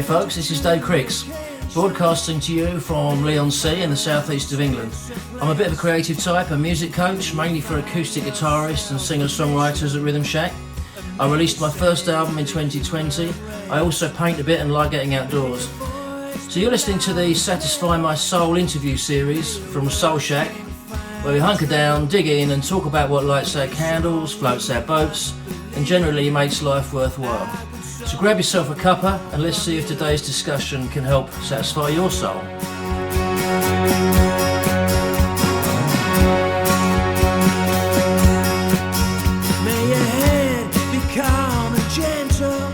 folks, this is Dave Cricks, broadcasting to you from Leigh-on-Sea in the southeast of England. I'm a bit of a creative type, a music coach, mainly for acoustic guitarists and singer-songwriters at Rhythm Shack. I released my first album in 2020. I also paint a bit and like getting outdoors. So you're listening to the Satisfy My Soul interview series from Soul Shack, where we hunker down, dig in and talk about what lights our candles, floats our boats, and generally makes life worthwhile. So grab yourself a cuppa and let's see if today's discussion can help satisfy your soul. May your head be calm and gentle.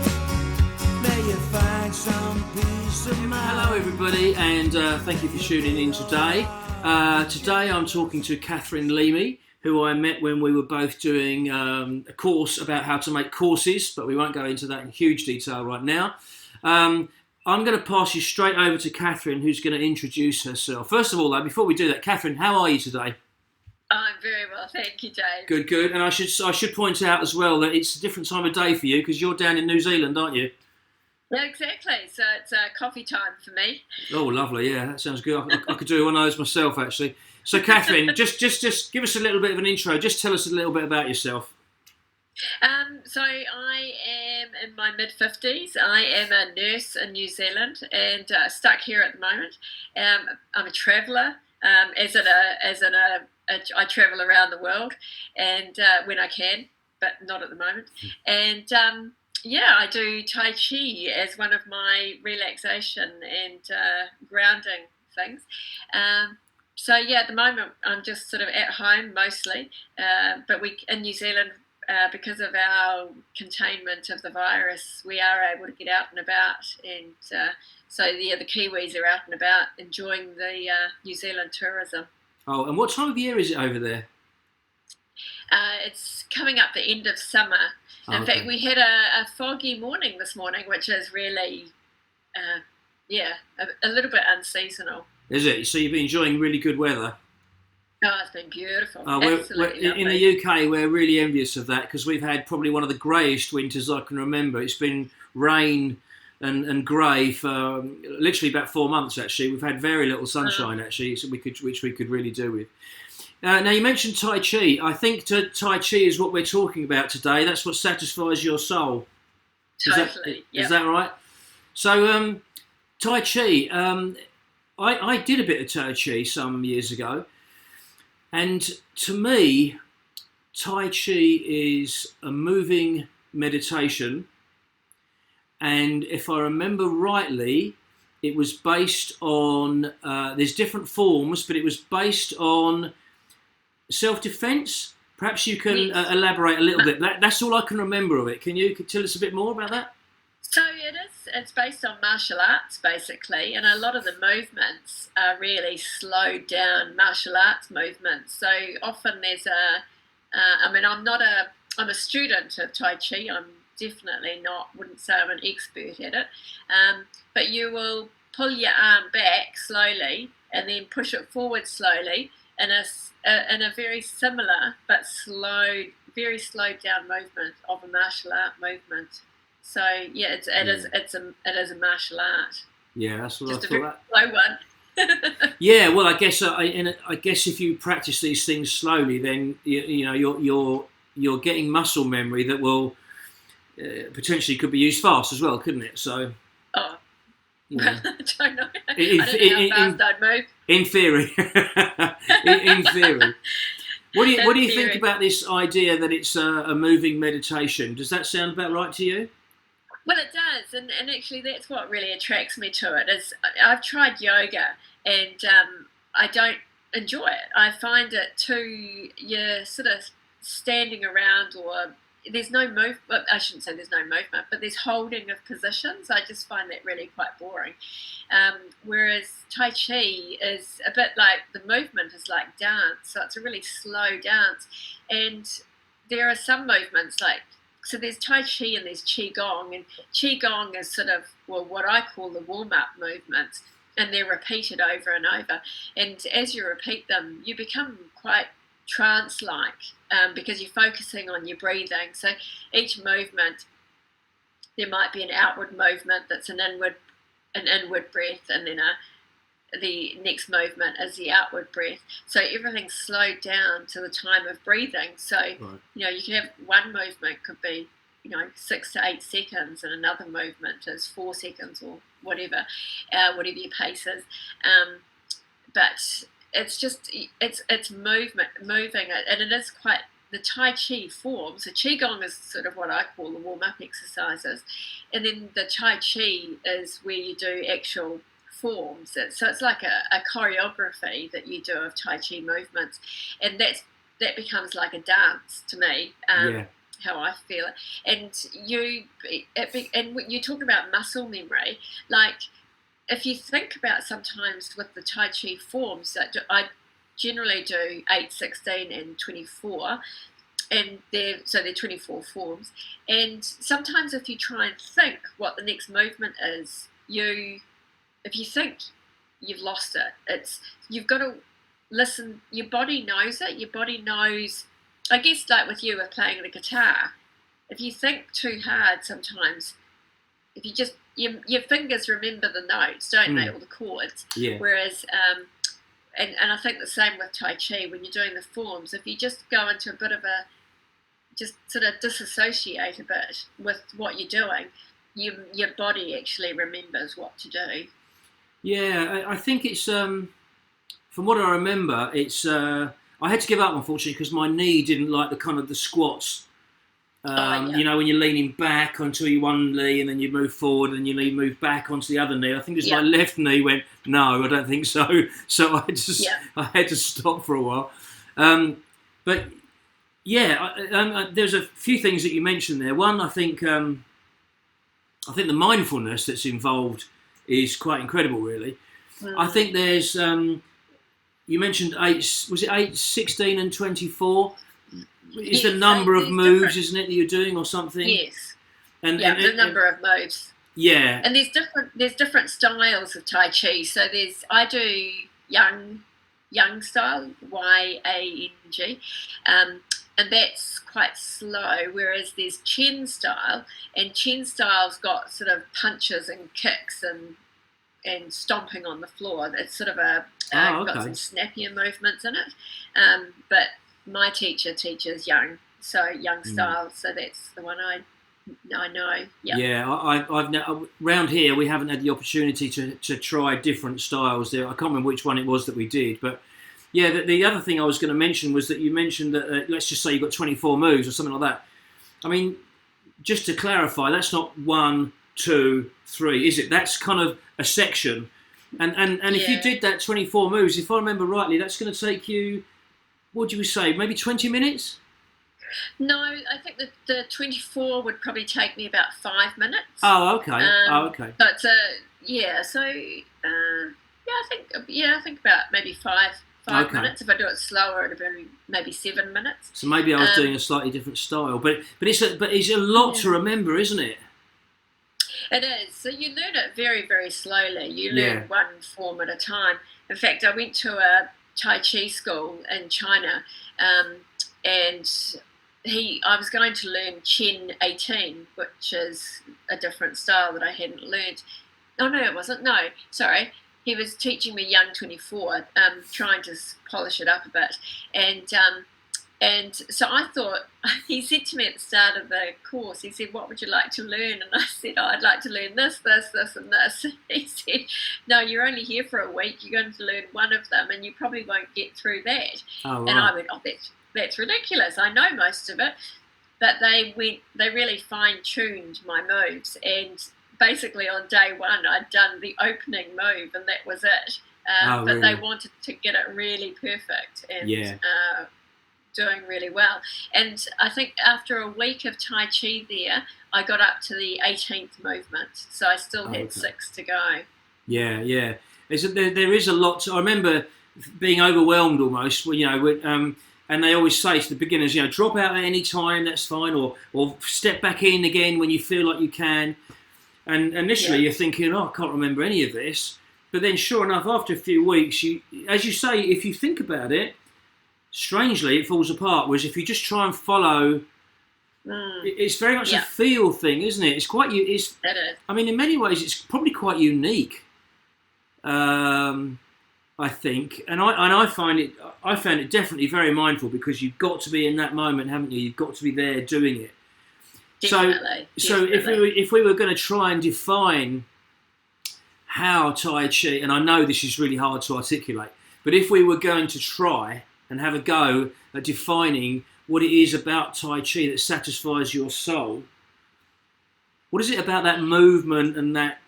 May you find some peace of mind. Hello everybody, and thank you for tuning in today. Today I'm talking to Katherine Leamy, who I met when we were both doing a course about how to make courses, but we won't go into that in huge detail right now. I'm going to pass you straight over to Katherine, who's going to introduce herself. First of all, though, before we do that, Katherine, how are you today? I'm very well, thank you, Dave. Good, good. And I should point out as well that it's a different time of day for you because you're down in New Zealand, aren't you? Yeah, exactly. So it's coffee time for me. Oh, lovely. Yeah, that sounds good. I could do one of those myself, actually. So, Katherine, just give us a little bit of an intro. Just tell us a little bit about yourself. So I am in my mid-50s. I am a nurse in New Zealand and stuck here at the moment. I'm a traveller, I travel around the world and when I can, but not at the moment. And I do Tai Chi as one of my relaxation and grounding things. So at the moment I'm just sort of at home mostly, but we in New Zealand, because of our containment of the virus, we are able to get out and about, and the Kiwis are out and about enjoying the New Zealand tourism. Oh, and what time of year is it over there? It's coming up the end of summer. In fact, we had a foggy morning this morning, which is really, a little bit unseasonal. Is it? So you've been enjoying really good weather? Oh, it's been beautiful. We're in the UK, we're really envious of that because we've had probably one of the greyest winters I can remember. It's been rain and grey for literally about 4 months, actually. We've had very little sunshine, actually, which we could really do with. Now, you mentioned Tai Chi. I think Tai Chi is what we're talking about today. That's what satisfies your soul. Totally. Is that right? So, Tai Chi, I did a bit of Tai Chi some years ago. And to me, Tai Chi is a moving meditation. And if I remember rightly, it was based on, there's different forms, but it was based on self-defense. Perhaps you can elaborate a little bit. That's all I can remember of it. Can you tell us a bit more about that? So it's based on martial arts, basically, and a lot of the movements are really slowed down martial arts movements. So often there's I'm a student of Tai Chi. I'm definitely wouldn't say I'm an expert at it, but you will pull your arm back slowly and then push it forward slowly in a very similar but very slowed down movement of a martial art movement. So it is a martial art. Yeah, that's what just I thought. Slow one. Yeah, well, I guess if you practice these things slowly, then you're getting muscle memory that will potentially could be used fast as well, couldn't it? So. Oh. Yeah. I don't know. I don't know how fast I'd move. In theory. in theory. What do you think about this idea that it's a moving meditation? Does that sound about right to you? Well, it does, and actually that's what really attracts me to it. Is I've tried yoga and I don't enjoy it. I find it you're sort of standing around, or there's no movement. I shouldn't say there's no movement, but there's holding of positions. I just find that really quite boring. Whereas Tai Chi is a bit like, the movement is like dance, so it's a really slow dance. And there are some movements so there's Tai Chi and there's Qigong, and Qigong is sort of, what I call the warm-up movements, and they're repeated over and over. And as you repeat them, you become quite trance-like because you're focusing on your breathing. So each movement, there might be an outward movement that's an inward an inward breath, and then the next movement is the outward breath. So everything's slowed down to the time of breathing. So, Right. you can have one movement could be, 6 to 8 seconds, and another movement is 4 seconds or whatever your pace is. But it's just, it's moving, and it is quite, the Tai Chi forms. The Qigong is sort of what I call the warm-up exercises. And then the Tai Chi is where you do actual forms. So it's like a choreography that you do of Tai Chi movements, and that becomes like a dance to me. How I feel it. And you talk about muscle memory. Like, if you think about sometimes with the Tai Chi forms, that I generally do 8, 16, and 24. And they're 24 forms. And sometimes if you try and think what the next movement is, if you think you've lost it, you've got to listen. Your body knows it. Your body knows, I guess, like with you with playing the guitar. If you think too hard sometimes, if you just, your fingers remember the notes, don't they, or the chords. Yeah. Whereas, and I think the same with Tai Chi, when you're doing the forms, if you just go into a bit of just sort of disassociate a bit with what you're doing, your body actually remembers what to do. Yeah, I think it's, from what I remember, it's, I had to give up, unfortunately, because my knee didn't like the squats. When you're leaning back onto your one knee and then you move forward and your knee move back onto the other knee. I think my left knee went, no, I don't think so. So I had to stop for a while. But yeah, there's a few things that you mentioned there. One, I think the mindfulness that's involved is quite incredible, really. I think there's, you mentioned 8, 16 and 24? Is the number of moves, isn't it, that you're doing or something? Yes. The number of moves. Yeah. And there's different styles of Tai Chi. So I do Yang style, Y-A-N-G, and that's quite slow, whereas there's Chen style, and Chen style's got sort of punches and kicks and stomping on the floor. It's sort of got some snappier movements in it. But my teacher teaches Yang style, so that's the one I know. Yep. Yeah, I've around here we haven't had the opportunity to try different styles there. I can't remember which one it was that we did, but yeah, the other thing I was going to mention was that you mentioned that let's just say you've got 24 moves or something like that. I mean, just to clarify, that's not 1, 2, 3, is it? That's kind of a section, and if you did that 24 moves, if I remember rightly, that's going to take you, what do you say, maybe 20 minutes? No, I think the 24 would probably take me about 5 minutes. Oh, okay. But I think about maybe five minutes. If I do it slower, it'd be maybe 7 minutes. So maybe I was doing a slightly different style, but it's a lot to remember, isn't it? It is. So you learn it very, very slowly. You learn one form at a time. In fact, I went to a Tai Chi school in China, and I was going to learn Chen 18, which is a different style that I hadn't learned. Oh no, it wasn't. No, sorry. He was teaching me Yang 24, trying to polish it up a bit, and so I thought, he said to me at the start of the course, he said, what would you like to learn? And I said, I'd like to learn this, this, this, and this. He said, no, you're only here for a week, you're going to learn one of them, and you probably won't get through that. Oh, right. And I went, that's ridiculous, I know most of it. But they really fine-tuned my moves, and basically on day one, I'd done the opening move, and that was it. But really? They wanted to get it really perfect, and doing really well. And I think after a week of Tai Chi there, I got up to the 18th movement, so I still had 6 to go. Yeah. There is a lot. I remember being overwhelmed almost, and they always say to the beginners, drop out at any time, that's fine, or step back in again when you feel like you can. And initially you're thinking, I can't remember any of this. But then sure enough, after a few weeks, as you say, if you think about it, strangely, it falls apart. Whereas if you just try and follow It's very much a feel thing, isn't it? It's quite. It is. I mean, in many ways, it's probably quite unique. I think, and I found it definitely very mindful, because you've got to be in that moment, haven't you? You've got to be there doing it. Definitely. So if we were going to try and define how Tai Chi, and I know this is really hard to articulate, but if we were going to try and have a go at defining what it is about Tai Chi that satisfies your soul, what is it about that movement and that?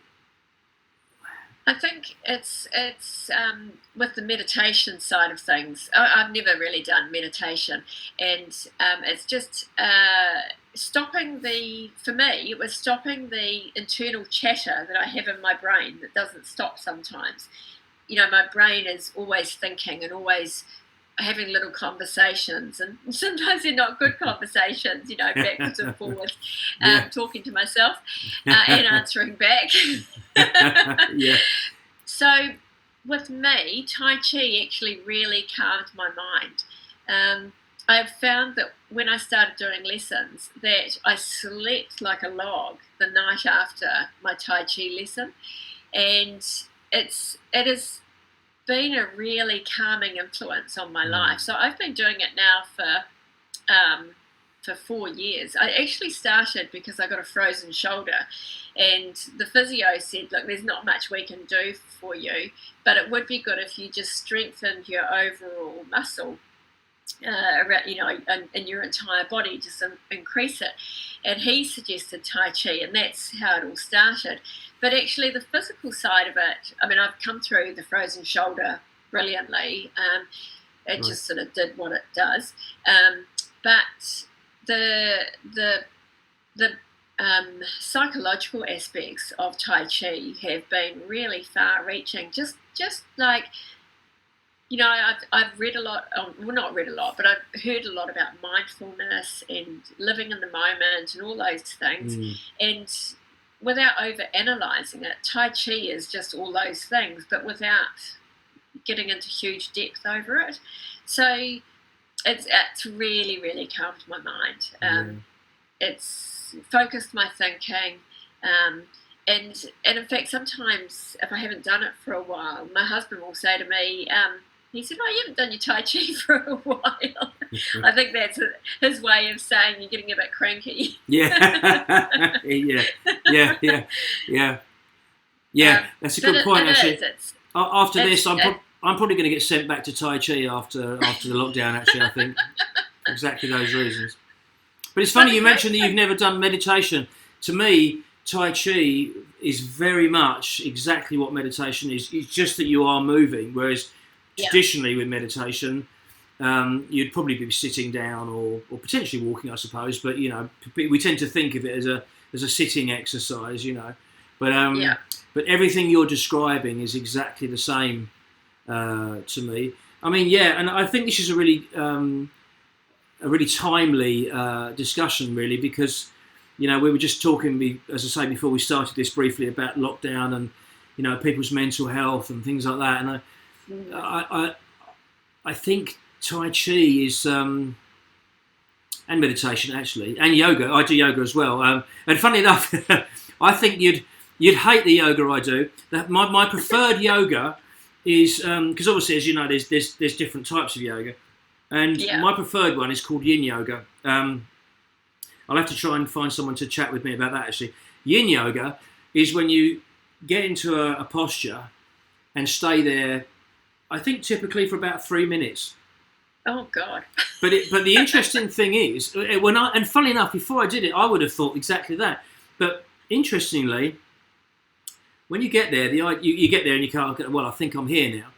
I think it's with the meditation side of things. I've never really done meditation, and it's just stopping for me, it was stopping the internal chatter that I have in my brain that doesn't stop sometimes. My brain is always thinking and always having little conversations, and sometimes they're not good conversations, backwards and forwards, talking to myself and answering back. Yeah. So with me, Tai Chi actually really calmed my mind. I've found that when I started doing lessons, that I slept like a log the night after my Tai Chi lesson, and it has been a really calming influence on my life. So I've been doing it now for 4 years. I actually started because I got a frozen shoulder, and the physio said, look, there's not much we can do for you, but it would be good if you just strengthened your overall muscle, in your entire body, just increase it. And he suggested Tai Chi, and that's how it all started. But actually the physical side of it, I mean, I've come through the frozen shoulder brilliantly. It just sort of did what it does. But the psychological aspects of Tai Chi have been really far-reaching. Just like, I've read a lot, well, not read a lot, but I've heard a lot about mindfulness and living in the moment and all those things. And without over-analysing it, Tai Chi is just all those things, but without getting into huge depth over it. So it's really, really calmed my mind. It's focused my thinking. And in fact, sometimes if I haven't done it for a while, my husband will say to me, he said, "Oh, you haven't done your Tai Chi for a while." I think that's his way of saying you're getting a bit cranky. Yeah. Yeah. That's a good point, actually. After this, I'm probably going to get sent back to Tai Chi after the lockdown, actually, I think. Exactly those reasons. But it's funny you mentioned that you've never done meditation. To me, Tai Chi is very much exactly what meditation is. It's just that you are moving, whereas traditionally with meditation, you'd probably be sitting down or potentially walking, I suppose. But we tend to think of it as a sitting exercise, But everything you're describing is exactly the same to me. I mean, and I think this is a really timely discussion, really, because we were just talking, as I say before we started this, briefly about lockdown and people's mental health and things like that, and I think Tai Chi is and meditation, actually, and yoga. I do yoga as well, and funny enough, I think you'd hate the yoga I do. My preferred yoga is because obviously, as you know, there's different types of yoga, and my preferred one is called Yin Yoga. I'll have to try and find someone to chat with me about that, actually. Yin Yoga is when you get into a posture and stay there, I think typically for about 3 minutes. Oh God! But the interesting thing is, and funnily enough, before I did it, I would have thought exactly that. But interestingly, when you get there, you get there and you can't. Well, I think I'm here now.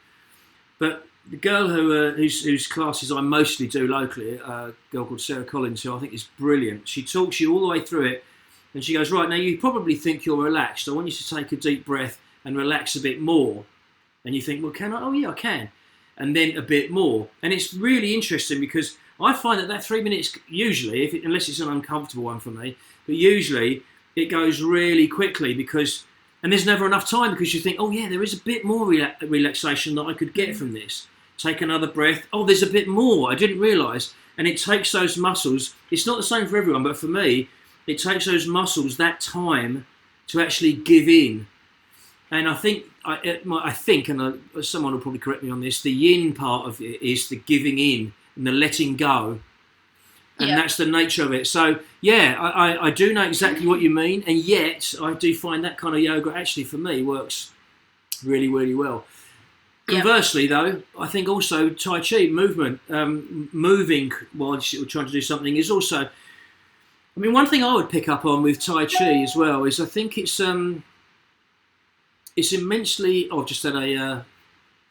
But the girl whose classes I mostly do locally, a girl called Sarah Collins, who I think is brilliant. She talks you all the way through it, and she goes, right, now you probably think you're relaxed. I want you to take a deep breath and relax a bit more. And you think, well, can I? Oh, yeah, I can. And then a bit more. And it's really interesting because I find that 3 minutes, usually, unless it's an uncomfortable one for me, but usually it goes really quickly and there's never enough time because you think, oh, yeah, there is a bit more relaxation that I could get from this. take another breath. Oh, there's a bit more. I didn't realise. And it takes those muscles. It's not the same for everyone, but for me, it takes those muscles that time to actually give in. And I think, someone will probably correct me on this, the yin part of it is the giving in and the letting go. And that's the nature of it. So, yeah, I do know exactly what you mean. And yet, I do find that kind of yoga actually, for me, works really, really well. Conversely, though, I think also Tai Chi movement, moving while you're trying to do something is also... I mean, one thing I would pick up on with Tai Chi as well is I think it's immensely... Oh, I've just had a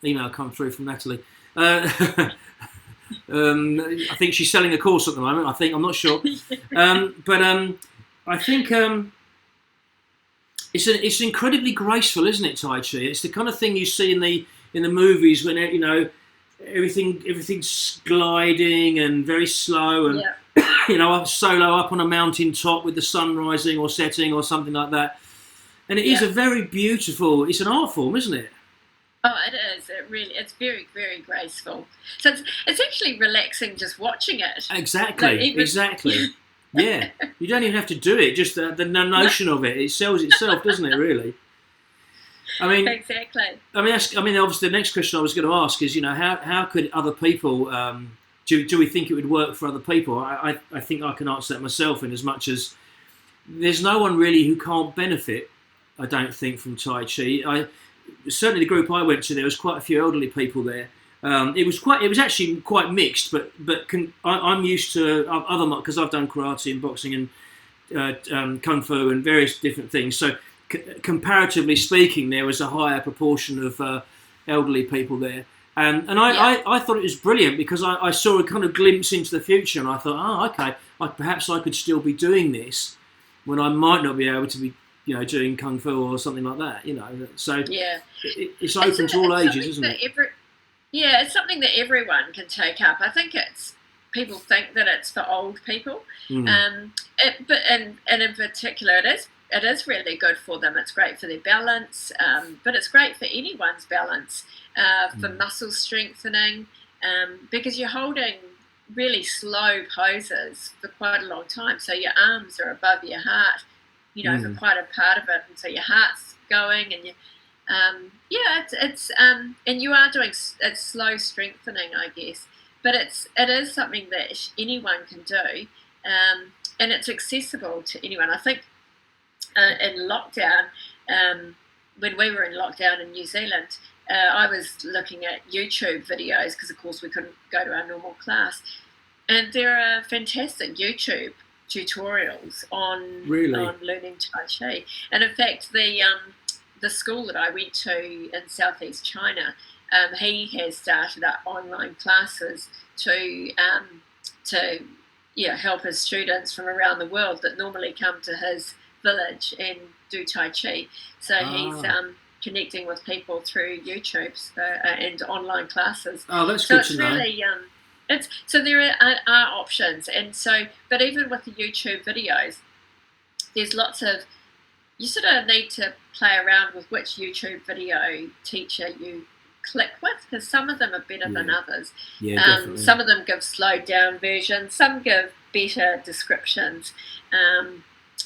email come through from Natalie. I think she's selling a course at the moment. I'm not sure, but I think it's incredibly graceful, isn't it, Tai Chi? It's the kind of thing you see in the movies when everything's gliding and very slow, and a solo up on a mountain top with the sun rising or setting or something like that. And it is a very beautiful. It's an art form, isn't it? Oh, it is. It's very, very graceful. So it's actually relaxing just watching it. Exactly. Yeah, you don't even have to do it. Just the notion of it sells itself, doesn't it? Really. I mean, exactly. Obviously, the next question I was going to ask is, how could other people? Do we think it would work for other people? I think I can answer that myself, in as much as there's no one really who can't benefit. I don't think, from Tai Chi. Certainly, the group I went to, there was quite a few elderly people there. It was actually quite mixed, but I'm used to other, because I've done karate and boxing and kung fu and various different things. So comparatively speaking, there was a higher proportion of elderly people there, and I thought it was brilliant, because I saw a kind of glimpse into the future, and I thought, oh, okay, perhaps I could still be doing this when I might not be able to be, doing kung fu or something like that, So it's open to all ages, isn't it? It's something that everyone can take up. I think people think that it's for old people, but in particular, it is really good for them. It's great for their balance, but it's great for anyone's balance, for muscle strengthening, because you're holding really slow poses for quite a long time. So your arms are above your heart, for quite a part of it, and so your heart's going, and you, and you are doing it's slow strengthening, I guess. But it is something that anyone can do, and it's accessible to anyone. I think in lockdown, when we were in lockdown in New Zealand, I was looking at YouTube videos, because of course we couldn't go to our normal class, and there are fantastic YouTube tutorials on learning Tai Chi. And in fact, the school that I went to in southeast China, he has started up online classes to help his students from around the world that normally come to his village and do Tai Chi. So he's connecting with people through YouTube and online classes. Oh, that's good to know. Really, so there are options, and so, but even with the YouTube videos, there's lots of, you sort of need to play around with which YouTube video teacher you click with, because some of them are better than others. Some of them give slowed down versions, some give better descriptions. But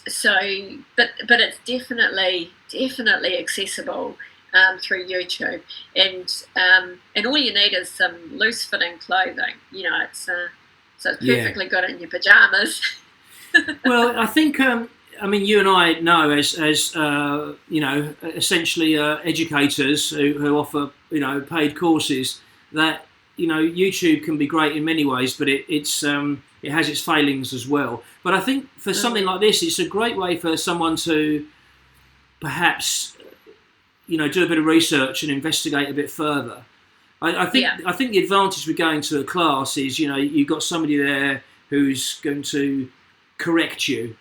it's definitely accessible through YouTube, and all you need is some loose fitting clothing. It's perfectly good in your pajamas. Well, I think you and I know, as essentially educators who offer paid courses, that YouTube can be great in many ways, but it has its failings as well. But I think for something like this, it's a great way for someone to perhaps do a bit of research and investigate a bit further. I think the advantage with going to a class is you've got somebody there who's going to correct you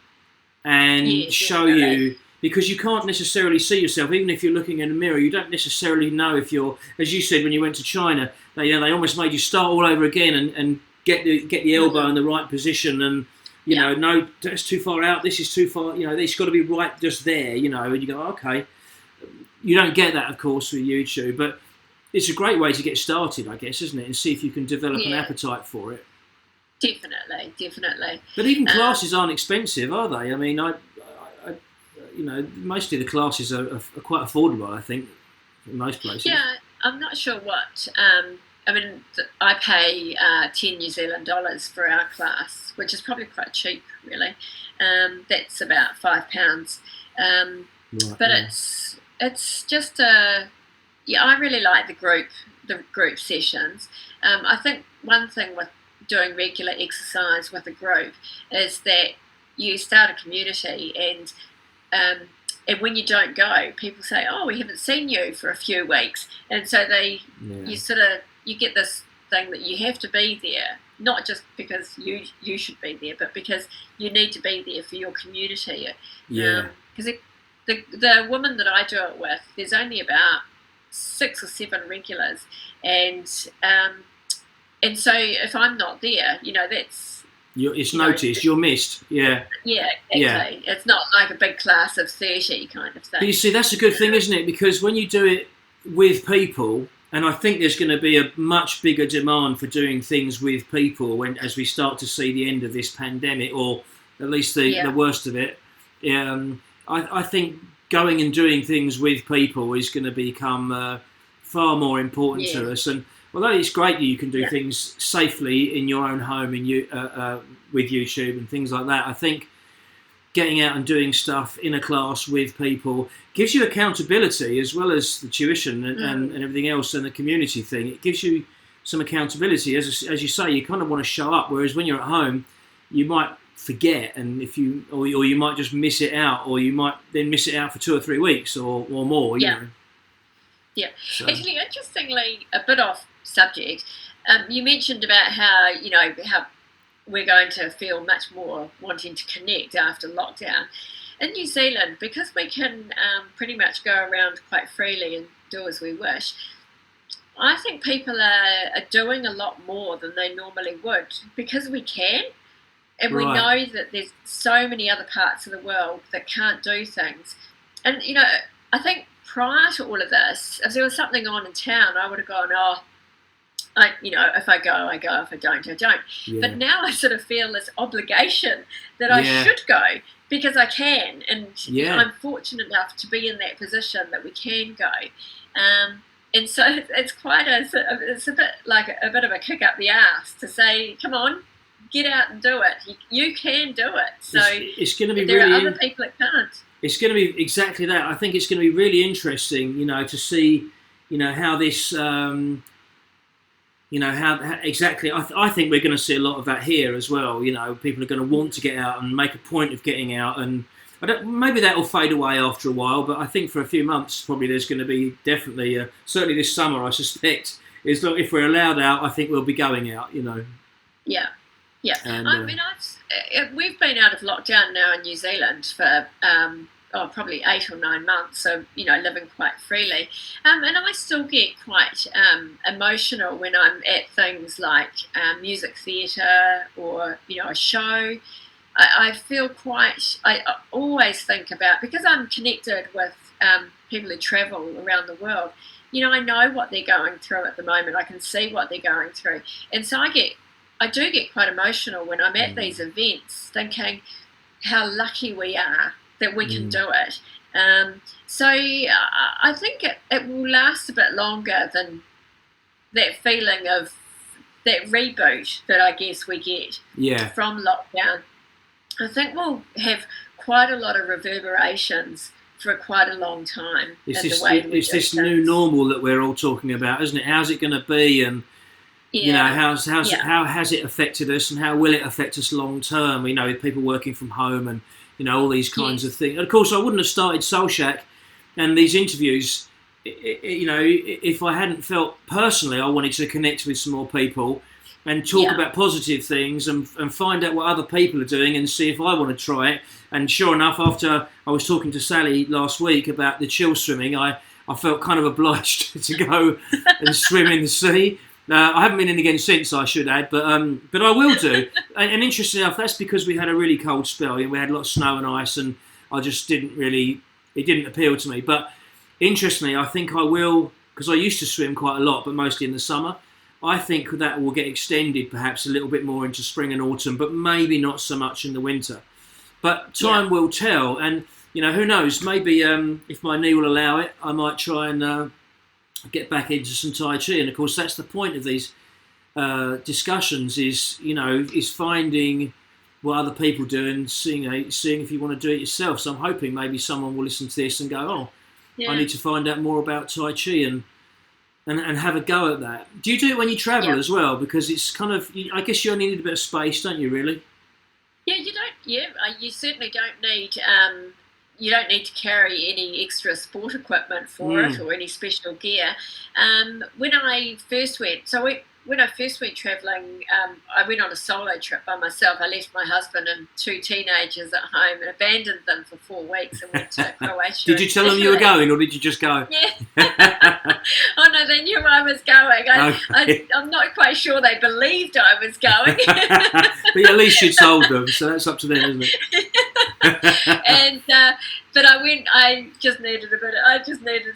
and show you, because you can't necessarily see yourself. Even if you're looking in a mirror, you don't necessarily know if you're, as you said, when you went to China, they almost made you start all over again and get the elbow in the right position, and no, that's too far out, this is too far, it's got to be right just there, and you go, okay. You don't get that, of course, with YouTube, but it's a great way to get started, I guess, isn't it? And see if you can develop an Yeah. appetite for it. Definitely. But even classes aren't expensive, are they? I mean, mostly the classes are quite affordable, I think, in most places. Yeah, I'm not sure what. I mean, I pay 10 New Zealand dollars for our class, which is probably quite cheap, really. That's about £5. Right, But yeah. it's just I really like the group sessions. I think one thing with doing regular exercise with a group is that you start a community, and when you don't go, people say, "Oh, we haven't seen you for a few weeks," and so you get this thing that you have to be there, not just because you should be there, but because you need to be there for your community. Yeah. Because the woman that I do it with, there's only about 6 or 7 regulars, and so if I'm not there, that's It's noticed. You're missed. Yeah. yeah, exactly. Yeah. It's not like a big class of 30 kind of thing. But you see, that's a good thing, isn't it? Because when you do it with people, and I think there's going to be a much bigger demand for doing things with people as we start to see the end of this pandemic, or at least the worst of it. I think going and doing things with people is going to become far more important to us. And although it's great that you can do things safely in your own home and with YouTube and things like that, I think getting out and doing stuff in a class with people gives you accountability, as well as the tuition and everything else, and the community thing. It gives you some accountability. As you say, you kind of want to show up, whereas when you're at home, you might forget, and or you might just miss it out, or you might then miss it out for 2 or 3 weeks or more. You know. Yeah. So. Actually, interestingly, a bit off subject, you mentioned about how we're going to feel much more wanting to connect after lockdown. In New Zealand, because we can pretty much go around quite freely and do as we wish, I think people are doing a lot more than they normally would, because we can. And we know that there's so many other parts of the world that can't do things. And, I think prior to all of this, if there was something on in town, I would have gone, if I go, I go. If I don't, I don't. Yeah. But now I sort of feel this obligation that I should go because I can. And I'm fortunate enough to be in that position that we can go. And so it's a bit like a bit of a kick up the arse to say, come on, get out and do it. You can do it. So it's going to be there really are other people that can't. It's going to be exactly that. I think it's going to be really interesting, to see, how this, how exactly. I think we're going to see a lot of that here as well. People are going to want to get out and make a point of getting out, and maybe that will fade away after a while. But I think for a few months, probably there's going to be definitely, certainly this summer, I suspect, if we're allowed out, I think we'll be going out. Yeah. And, I mean, we've been out of lockdown now in New Zealand for probably 8 or 9 months, so living quite freely, and I still get quite emotional when I'm at things like music theatre or a show. I feel I always think about, because I'm connected with people who travel around the world. I know what they're going through at the moment. I can see what they're going through, and so I do get quite emotional when I'm at these events, thinking how lucky we are that we can do it. So I think it will last a bit longer than that feeling of that reboot that I guess we get from lockdown. I think we'll have quite a lot of reverberations for quite a long time. It's this new normal that we're all talking about, isn't it? How's it going to be, and how has it affected us, and how will it affect us long term? With people working from home and all these kinds of things. And of course, I wouldn't have started Soul Shack and these interviews, if I hadn't felt personally I wanted to connect with some more people and talk about positive things and find out what other people are doing and see if I want to try it. And sure enough, after I was talking to Sally last week about the chill swimming, I felt kind of obliged to go and swim in the sea. I haven't been in again since, I should add, but I will do. And interestingly enough, that's because we had a really cold spell. We had a lot of snow and ice, and I just it didn't appeal to me. But interestingly, I think I will because I used to swim quite a lot, but mostly in the summer. I think that will get extended perhaps a little bit more into spring and autumn, but maybe not so much in the winter. But time will tell, and who knows? Maybe if my knee will allow it, I might try and get back into some Tai Chi. And of course, that's the point of these discussions: is finding what other people do and seeing if you want to do it yourself. So I'm hoping maybe someone will listen to this and go, "Oh, I need to find out more about Tai Chi and have a go at that." Do you do it when you travel as well? Because it's kind of, I guess you only need a bit of space, don't you? Really? Yeah, you don't. Yeah, you certainly don't need. You don't need to carry any extra sport equipment for it or any special gear. When I first went, when I first went travelling, I went on a solo trip by myself. I left my husband and 2 teenagers at home and abandoned them for 4 weeks and went to Croatia. Did you tell them you were going, or did you just go? Yeah. Oh no, they knew I was going. I'm not quite sure they believed I was going. But at least you told them, so that's up to them, isn't it? And but I went. I just needed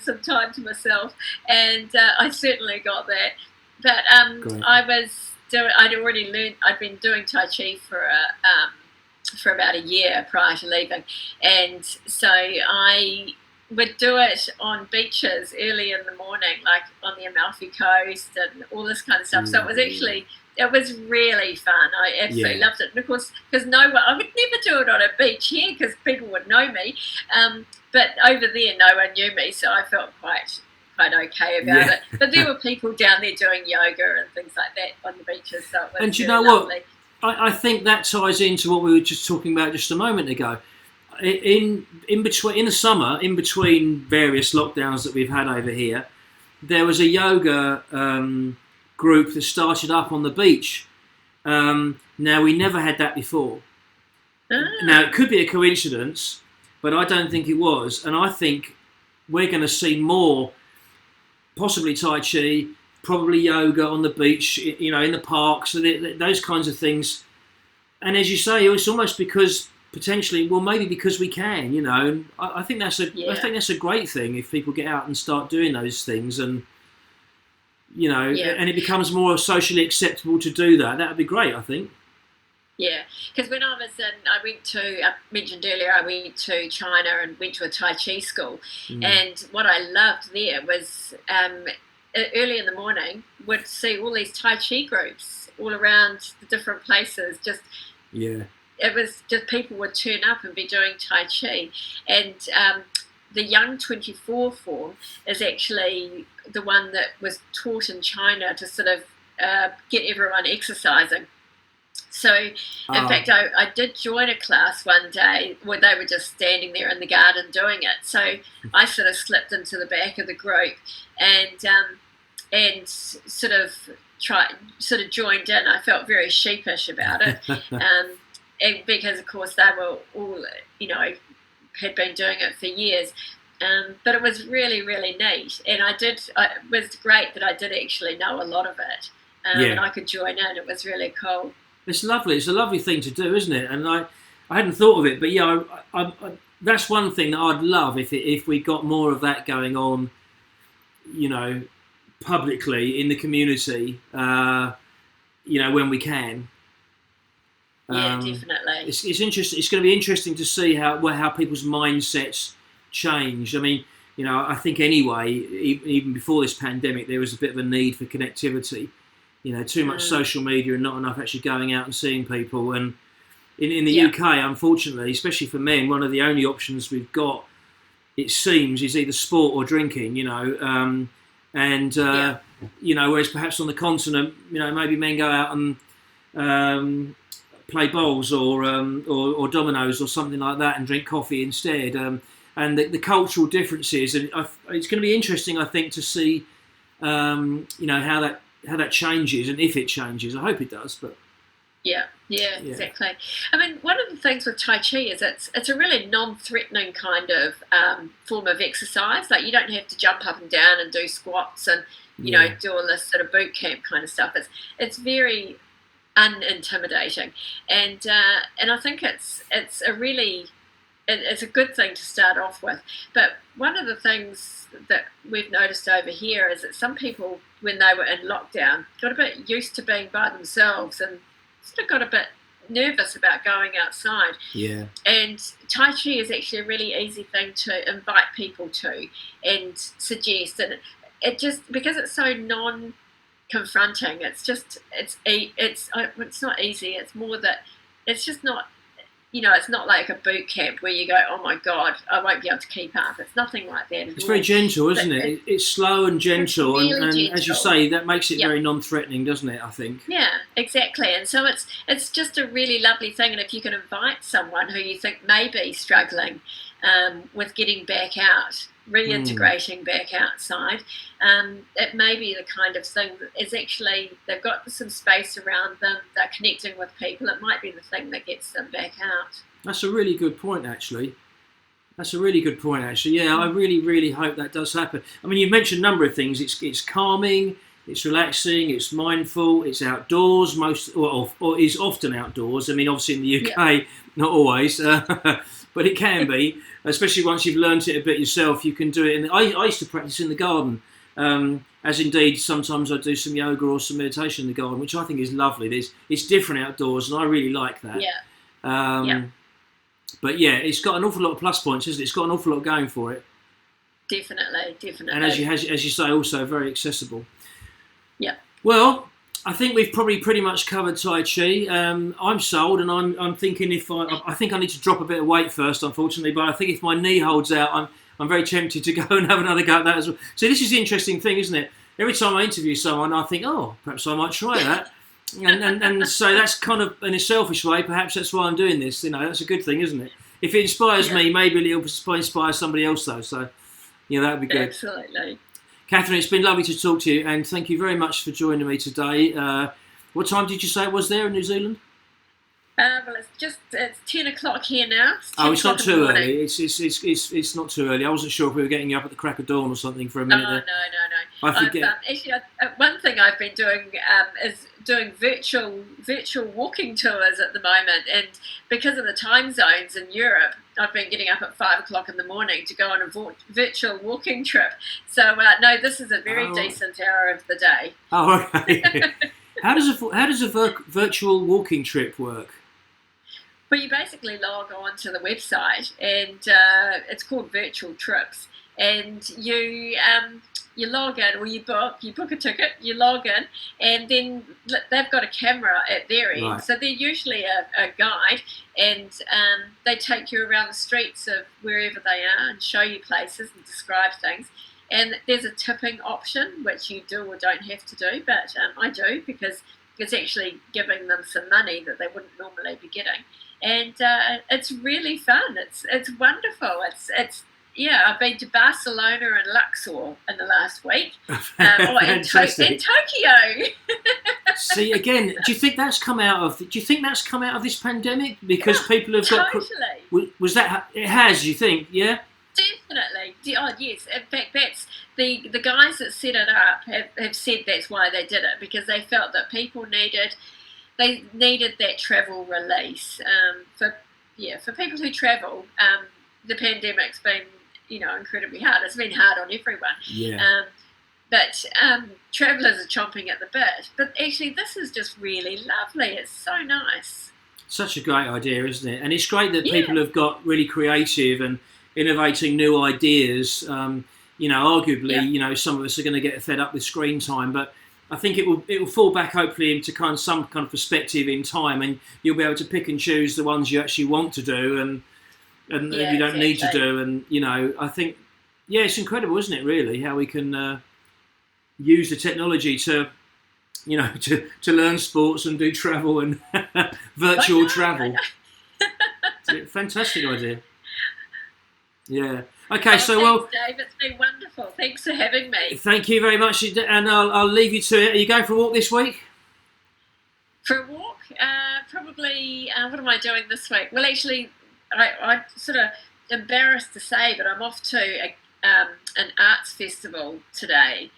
some time to myself, and I certainly got that. But I'd already learned. I'd been doing Tai Chi for about a year prior to leaving, and so I would do it on beaches early in the morning, like on the Amalfi Coast and all this kind of stuff. So it was really fun. I absolutely loved it. And of course, because I would never do it on a beach here because people would know me. But over there, no one knew me, so I felt quite okay about it. But there were people down there doing yoga and things like that on the beaches. So it was and you really know lovely. what? I think that ties into what we were just talking about just a moment ago. In the summer, in between various lockdowns that we've had over here, there was a yoga group that started up on the beach. Now, we never had that before. Now, it could be a coincidence, but I don't think it was. And I think we're going to see more, possibly Tai Chi, probably yoga on the beach, in the parks, those kinds of things. And as you say, it's almost because potentially, maybe because we can, And I think that's a great thing if people get out and start doing those things, and and it becomes more socially acceptable to do that. That would be great, I think. Yeah, because when I mentioned earlier, I went to China and went to a Tai Chi school. And what I loved there was early in the morning, would see all these Tai Chi groups all around the different places. It was just people would turn up and be doing Tai Chi. And the Young 24 form is actually the one that was taught in China to sort of get everyone exercising. So, in fact, I did join a class one day where they were just standing there in the garden doing it. So I sort of slipped into the back of the group and sort of joined in. I felt very sheepish about it, because of course they were all, had been doing it for years. But it was really, really neat, and it was great that I did actually know a lot of it, and I could join in. It was really cool. It's lovely. It's a lovely thing to do, isn't it? And I hadn't thought of it, but I that's one thing that I'd love if we got more of that going on, publicly in the community, when we can. Yeah, definitely. It's interesting. It's going to be interesting to see how people's mindsets change. I mean, I think anyway, even before this pandemic, there was a bit of a need for connectivity. Too much social media and not enough actually going out and seeing people. And in the UK, unfortunately, especially for men, one of the only options we've got, it seems, is either sport or drinking. Whereas perhaps on the continent, maybe men go out and play bowls or dominoes or something like that and drink coffee instead. And the cultural differences, and it's going to be interesting, I think, to see, how that changes and if it changes. I hope it does, but yeah, exactly. I mean, one of the things with Tai Chi is it's a really non-threatening kind of form of exercise. Like, you don't have to jump up and down and do squats and do all this sort of boot camp kind of stuff. It's very unintimidating, and I think it's a really it's a good thing to start off with. But one of the things that we've noticed over here is that some people, when they were in lockdown, got a bit used to being by themselves and sort of got a bit nervous about going outside. Yeah. And Tai Chi is actually a really easy thing to invite people to and suggest. And it just, because it's so non-confronting, it's not easy. It's more that it's just not, it's not like a boot camp where you go, oh my God, I won't be able to keep up. It's nothing like that at It's all. very gentle, isn't it? It's slow and gentle, really and gentle. as you say, that makes it very non-threatening, doesn't it? I think. Yeah, exactly. And so it's just a really lovely thing. And if you can invite someone who you think may be struggling with getting back out, reintegrating back outside, it may be the kind of thing that is actually, they've got some space around them, they're connecting with people. It might be the thing that gets them back out. That's a really good point, actually. Yeah, I really, really hope that does happen. I mean, you've mentioned a number of things. It's calming, it's relaxing, it's mindful, it's outdoors, or is often outdoors. I mean, obviously in the UK, not always, but it can be, especially once you've learnt it a bit yourself. You can do it. I used to practice in the garden, as indeed sometimes I do some yoga or some meditation in the garden, which I think is lovely. It's different outdoors, and I really like that. But yeah, it's got an awful lot of plus points, isn't it? It's got an awful lot going for it. Definitely. And as you say, also very accessible. Yeah. Well, I think we've probably pretty much covered Tai Chi. I'm sold, and I'm thinking I think I need to drop a bit of weight first, unfortunately. But I think if my knee holds out, I'm very tempted to go and have another go at that as well. So this is the interesting thing, isn't it? Every time I interview someone, I think, oh, perhaps I might try that. And so that's kind of, in a selfish way, perhaps that's why I'm doing this. That's a good thing, isn't it? If it inspires me, maybe it'll inspire somebody else, though. So, that would be good. Absolutely. Catherine, it's been lovely to talk to you, and thank you very much for joining me today. What time did you say it was there in New Zealand? Well, it's 10 o'clock here now. It's not too early. It's not too early. I wasn't sure if we were getting you up at the crack of dawn or something for a minute. No. I forget. Actually, one thing I've been doing is doing virtual walking tours at the moment, and because of the time zones in Europe, I've been getting up at 5 o'clock in the morning to go on a virtual walking trip. So no, this is a very decent hour of the day. Oh, okay. How does a virtual walking trip work? Well, you basically log on to the website, and it's called Virtual Trips, and you log in, or you book a ticket, you log in, and then they've got a camera at their end, right. So they're usually a guide, and they take you around the streets of wherever they are and show you places and describe things. And there's a tipping option, which you do or don't have to do, but I do, because it's actually giving them some money that they wouldn't normally be getting. And it's really fun. It's wonderful. I've been to Barcelona and Luxor in the last week, and Tokyo. See, again, do you think that's come out of this pandemic? Because people have got totally. Was that it has? You think? Yeah. Definitely. Oh, yes. In fact, that's the guys that set it up have said that's why they did it, because they felt that people needed that travel release. For people who travel, the pandemic's been incredibly hard. It's been hard on everyone. Yeah. But travellers are chomping at the bit. But actually, this is just really lovely. It's so nice. Such a great idea, isn't it? And it's great that people have got really creative and innovating new ideas. Arguably, some of us are going to get fed up with screen time, but I think it will fall back hopefully into some kind of perspective in time, and you'll be able to pick and choose the ones you actually want to do and you don't need to do. And I think it's incredible, isn't it? Really, how we can use the technology to learn sports and do travel and virtual travel. Fantastic idea. Yeah. Okay. Thanks, Dave. It's been wonderful. Thanks for having me. Thank you very much, and I'll leave you to it. Are you going for a walk this week? For a walk? Probably. What am I doing this week? Well, actually, I sort of embarrassed to say, but I'm off to an arts festival today.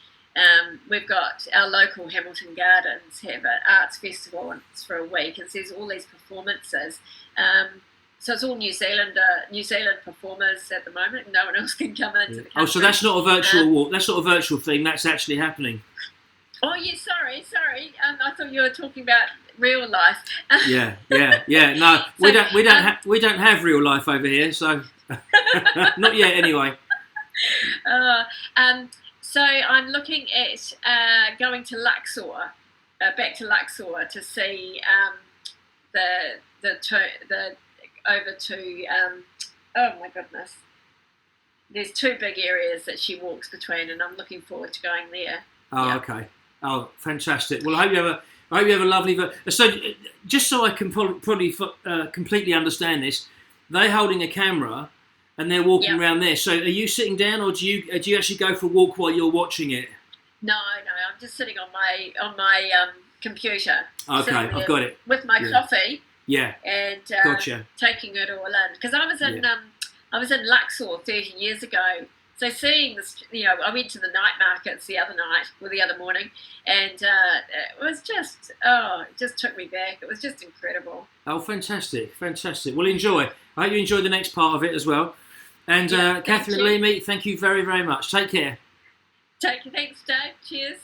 We've got our local Hamilton Gardens have an arts festival, and it's for a week, and there's all these performances. so it's all New Zealand performers at the moment. No one else can come into the country. Oh, so that's not a virtual walk. That's not a virtual thing. That's actually happening. Oh, yeah. Sorry. I thought you were talking about real life. Yeah. No, we don't have real life over here, so not yet anyway. So I'm looking at going to Luxor, back to Luxor to see over to oh my goodness. There's two big areas that she walks between, and I'm looking forward to going there. Oh, yeah. Okay. Oh, fantastic. Well, I hope you have a lovely. So, just so I can probably completely understand this, they're holding a camera and they're walking around there. So, are you sitting down, or do you actually go for a walk while you're watching it? No. I'm just sitting on my computer. Okay, I've got it. With my coffee. Yeah. And Gotcha. taking it all in, because I was in Luxor 30 years ago. So seeing this, I went to the night markets the other morning, and it was just, it just took me back. It was just incredible. Oh, fantastic. Well, enjoy. I hope you enjoy the next part of it as well. And Katherine Leamy, thank you very, very much. Take care. Thanks, Dave. Cheers.